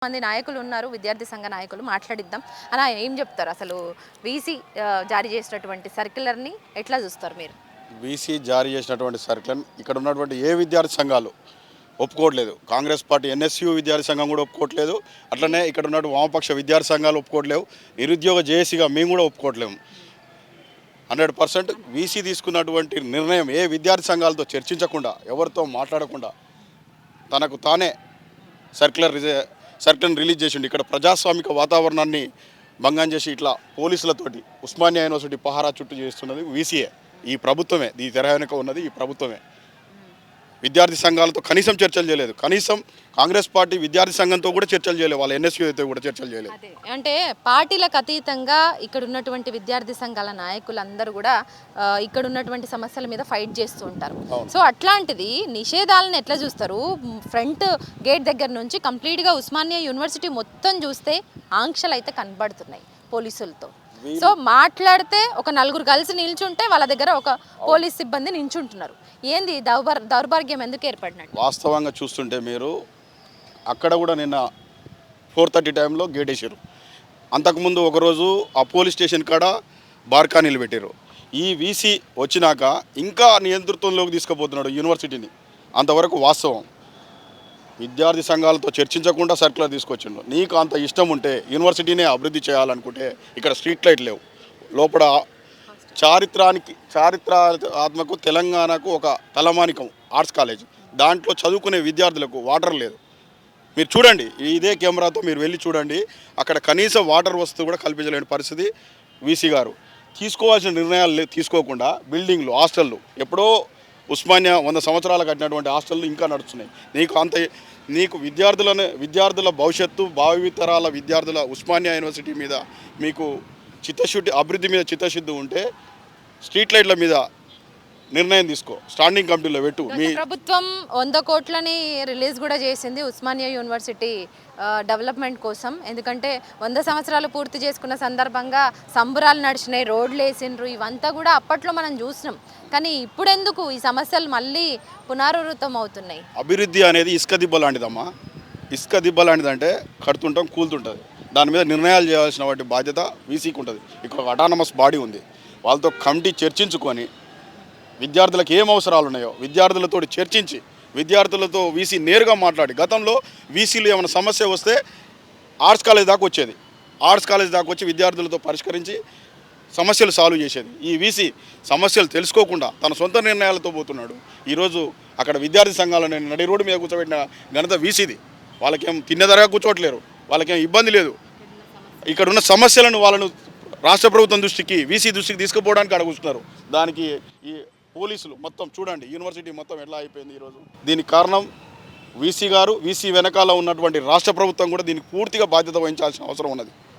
మంది నాయకులు ఉన్నారు, విద్యార్థి సంఘ నాయకులు మాట్లాడిద్దాం. అలా ఏం చెప్తారు అసలు వీసీ జారీ చేసినటువంటి సర్క్యులర్ని ఎట్లా చూస్తారు మీరు? వీసీ జారీ చేసినటువంటి సర్క్యులర్ ఇక్కడ ఉన్నటువంటి ఏ విద్యార్థి సంఘాలు ఒప్పుకోవట్లేదు. కాంగ్రెస్ పార్టీ ఎన్ఎస్యు విద్యార్థి సంఘం కూడా ఒప్పుకోవట్లేదు. అట్లనే ఇక్కడ ఉన్నటువంటి వామపక్ష విద్యార్థి సంఘాలు ఒప్పుకోవట్లేవు. నిరుద్యోగ జేఏసీగా మేము కూడా ఒప్పుకోవట్లేము. 100% వీసీ తీసుకున్నటువంటి నిర్ణయం ఏ విద్యార్థి సంఘాలతో చర్చించకుండా, ఎవరితో మాట్లాడకుండా తనకు తానే సర్క్యులర్ రిలీజ్ చేసిండు. ఇక్కడ ప్రజాస్వామిక వాతావరణాన్ని భంగం చేసి ఇట్లా పోలీసులతోటి ఉస్మానియా యూనివర్సిటీ పహారా చుట్టూ చేస్తున్నది వీసీఏ. ఈ ప్రభుత్వమే, ఈ తెర వెనుక ఉన్నది ఈ ప్రభుత్వమే. విద్యార్థి సంఘాలతో కనీసం చర్చలు చేయలేదు. కనీసం కాంగ్రెస్ పార్టీ విద్యార్థి సంఘంతో కూడా చర్చలు చేయలేదు. వాళ్ళ ఎన్ఎస్యూ అయితే కూడా చర్చలు చేయలేదు. అంటే పార్టీలకు అతీతంగా ఇక్కడ ఉన్నటువంటి విద్యార్థి సంఘాల నాయకులందరూ కూడా ఇక్కడ ఉన్నటువంటి సమస్యల మీద ఫైట్ చేస్తూ ఉంటారు. సో అట్లాంటిది నిషేధాలను ఎట్లా చూస్తారు? ఫ్రంట్ గేట్ దగ్గర నుంచి కంప్లీట్గా ఉస్మానియా యూనివర్సిటీ మొత్తం చూస్తే ఆంక్షలు అయితే కనబడుతున్నాయి పోలీసులతో. సో మాట్లాడితే ఒక నలుగురు కలిసి నిల్చుంటే వాళ్ళ దగ్గర ఒక పోలీస్ సిబ్బంది నిల్చుంటున్నారు. ఏంది దౌర్భాగ్యం ఎందుకు ఏర్పడినట్టు? వాస్తవంగా చూస్తుంటే మీరు అక్కడ కూడా నిన్న 4:30 టైంలో గేట్ వేసారు. అంతకుముందు ఒకరోజు ఆ పోలీస్ స్టేషన్ కాడ బార్కానీలు పెట్టారు. ఈ వీసీ వచ్చినాక ఇంకా నియంతృత్వంలోకి తీసుకుపోతున్నాడు యూనివర్సిటీని. అంతవరకు వాస్తవం. విద్యార్థి సంఘాలతో చర్చించకుండా సర్క్యులర్ తీసుకొచ్చిండు. నీకు అంత ఇష్టం ఉంటే యూనివర్సిటీనే అభివృద్ధి చేయాలనుకుంటే ఇక్కడ స్ట్రీట్ లైట్ లేవు. లోపల చారిత్రాత్మకు తెలంగాణకు ఒక తలమానికం ఆర్ట్స్ కాలేజ్, దాంట్లో చదువుకునే విద్యార్థులకు వాటర్ లేదు. మీరు చూడండి, ఇదే కెమెరాతో మీరు వెళ్ళి చూడండి. అక్కడ కనీసం వాటర్ వస్తువు కూడా కల్పించలేని పరిస్థితి. వీసీ గారు తీసుకోవాల్సిన నిర్ణయాలు తీసుకోకుండా బిల్డింగ్లు, హాస్టళ్ళు, ఎప్పుడో ఉస్మానియా 100 సంవత్సరాలు కట్టినటువంటి హాస్టళ్ళు ఇంకా నడుస్తున్నాయి. నీకు విద్యార్థుల భవిష్యత్తు, భావితరాల విద్యార్థుల ఉస్మానియా యూనివర్సిటీ మీద మీకు చిత్తశుద్ధి, అభివృద్ధి మీద చిత్తశుద్ధి ఉంటే స్ట్రీట్ లైట్ల మీద నిర్ణయం తీసుకో, స్టాండింగ్ కమిటీలో పెట్టు. మీ ప్రభుత్వం 100 కోట్లని రిలీజ్ కూడా చేసింది ఉస్మానియా యూనివర్సిటీ డెవలప్మెంట్ కోసం. ఎందుకంటే 100 సంవత్సరాలు పూర్తి చేసుకున్న సందర్భంగా సంబురాలు నడిచినాయి, రోడ్లు వేసిండ్రు, ఇవంతా కూడా అప్పట్లో మనం చూసినాం. కానీ ఇప్పుడెందుకు ఈ సమస్యలు మళ్ళీ పునరావృతం అవుతున్నాయి? అభివృద్ధి అనేది ఇసుక దిబ్బ లాంటిదమ్మా. ఇసుక దిబ్బ లాంటిదంటే కడుతుంటాం, కూలుతుంటుంది. దాని మీద నిర్ణయాలు చేయాల్సిన వాటి బాధ్యత వీసీకి ఉంటుంది. ఇక్కడ అటానమస్ బాడీ ఉంది. వాళ్ళతో కమిటీ చర్చించుకొని విద్యార్థులకు ఏం అవసరాలు ఉన్నాయో విద్యార్థులతో చర్చించి, విద్యార్థులతో వీసీ నేరుగా మాట్లాడి, గతంలో వీసీలు ఏమైనా సమస్య వస్తే ఆర్ట్స్ కాలేజ్ దాకా వచ్చేది. ఆర్ట్స్ కాలేజ్ దాకా వచ్చి విద్యార్థులతో పరిష్కరించి సమస్యలు సాల్వ్ చేసేది. ఈ వీసీ సమస్యలు తెలుసుకోకుండా తన సొంత నిర్ణయాలతో పోతున్నాడు. ఈరోజు అక్కడ విద్యార్థి సంఘాలను నడి రోడ్డు మీద కూర్చోబెట్టిన ఘనత వీసీది. వాళ్ళకేం తిన్నదరగా కూర్చోవట్లేరు, వాళ్ళకేం ఇబ్బంది లేదు. ఇక్కడ ఉన్న సమస్యలను వాళ్ళను రాష్ట్ర ప్రభుత్వం దృష్టికి, వీసీ దృష్టికి తీసుకుపోవడానికి అడుగుతున్నారు. దానికి ఈ పోలీసులు మొత్తం చూడండి, యూనివర్సిటీ మొత్తం ఎట్లా అయిపోయింది ఈరోజు. దీనికి కారణం వీసీ గారు. వీసీ వెనకాల ఉన్నటువంటి రాష్ట్ర ప్రభుత్వం కూడా దీనికి పూర్తిగా బాధ్యత వహించాల్సిన అవసరం ఉన్నది.